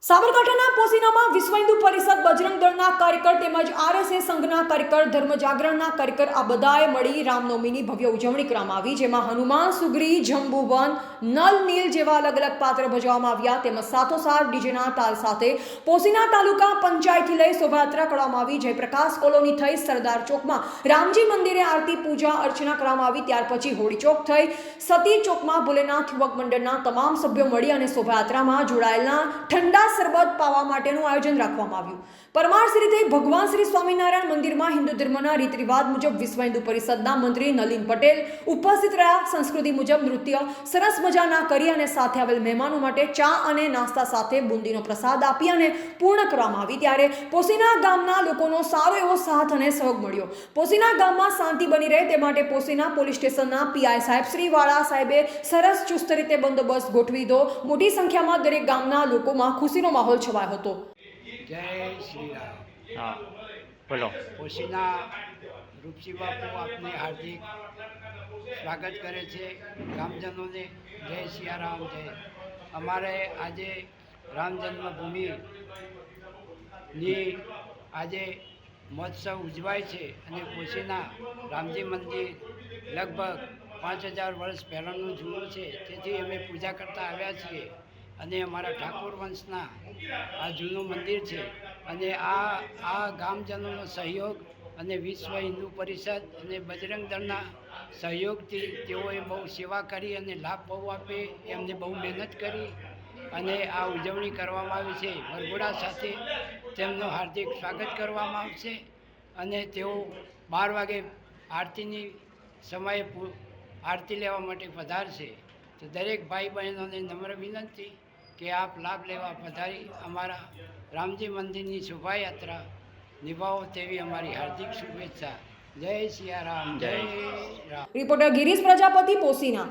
સાબરકાંઠાના પોશીનામાં વિશ્વ હિન્દુ પરિષદ બજરંગ દળના કાર્યકર તેમજ આરએસએસ સંઘના કાર્યકર ધર્મ જાગરણના કાર્યકર આ બધાએ મળી રામનવમીની ભવ્ય ઉજવણી કરવામાં આવી, જેમાં હનુમાન, સુગ્રી, જંબુવન, નલ, નીલ જેવા અલગ અલગ પાત્ર ભજવવામાં આવ્યા. તેમજ સાથોસાથ ડીજેના તાલ સાથે પોશીના તાલુકા પંચાયતથી લઈ શોભાયાત્રા કરવામાં આવી. જયપ્રકાશ કોલોની થઈ સરદાર ચોકમાં રામજી મંદિરે આરતી પૂજા અર્ચના કરવામાં આવી. ત્યાર પછી હોળી ચોક થઈ સતી ચોકમાં ભોલેનાથ યુવક મંડળના તમામ સભ્યો મળી અને શોભાયાત્રામાં જોડાયેલા ઠંડા શરબત પાવા માટેનું આયોજન રાખવામાં આવ્યું. પરમારશ્રી થઈ ભગવાન શ્રી સ્વામિનારાયણ મંદિરમાં હિન્દુ ધર્મના રીત રિવાજ મુજબ વિશ્વ હિન્દુ પરિષદના મંત્રી નલિન પટેલ ઉપસ્થિત રહ્યા. સંસ્કૃતિ મુજબ નૃત્ય સરસ મજાના કરી અને સાથે આવેલ મહેમાનો માટે ચા અને નાસ્તા સાથે બુંદીનો પ્રસાદ આપી અને પૂર્ણ કરવામાં આવી. ત્યારે પોશીના ગામના લોકોનો સારો એવો સાથ અને સહયોગ મળ્યો. પોશીના ગામમાં શાંતિ બની રહે તે માટે પોશીના પોલીસ સ્ટેશનના પીઆઈ સાહેબ શ્રી વાળા સાહેબે સરસ ચુસ્ત રીતે બંદોબસ્ત ગોઠવી દીધો. મોટી સંખ્યામાં દરેક ગામના લોકોમાં ખુશીનો માહોલ છવાયો હતો. જય શ્રી રામ. હા બોલો. પોશીના રૂપસી બાપુ આપને હાર્દિક સ્વાગત કરે છે. ગામજનોને જય સિયારામ. જય. અમારે આજે રામ જન્મભૂમિની આજે મહોત્સવ ઉજવાય છે અને પોશીના રામજી મંદિર લગભગ 5000 વર્ષ પહેલાંનું જૂનું છે, તેથી અમે પૂજા કરતા આવ્યા છીએ અને અમારા ઠાકોર વંશના આ જૂનું મંદિર છે અને આ ગામજનોનો સહયોગ અને વિશ્વ હિન્દુ પરિષદ અને બજરંગ દળના સહયોગથી તેઓએ બહુ સેવા કરી અને લાભ બહુ આપે એમને બહુ મહેનત કરી અને આ ઉજવણી કરવામાં આવી છે. વરઘોડા સાથે તેમનું હાર્દિક સ્વાગત કરવામાં આવશે અને તેઓ 12 વાગે આરતીની સમયે આરતી લેવા માટે પધારશે. તો દરેક ભાઈ બહેનોને નમ્ર વિનંતી કે આપ લાભ લેવા પધારી અમારા રામજી મંદિરની શોભાયાત્રા નિભાવો તેવી અમારી હાર્દિક શુભેચ્છા. જય સિયારામ. જય રામ. રિપોર્ટર ગિરીશ પ્રજાપતિ, પોશીના.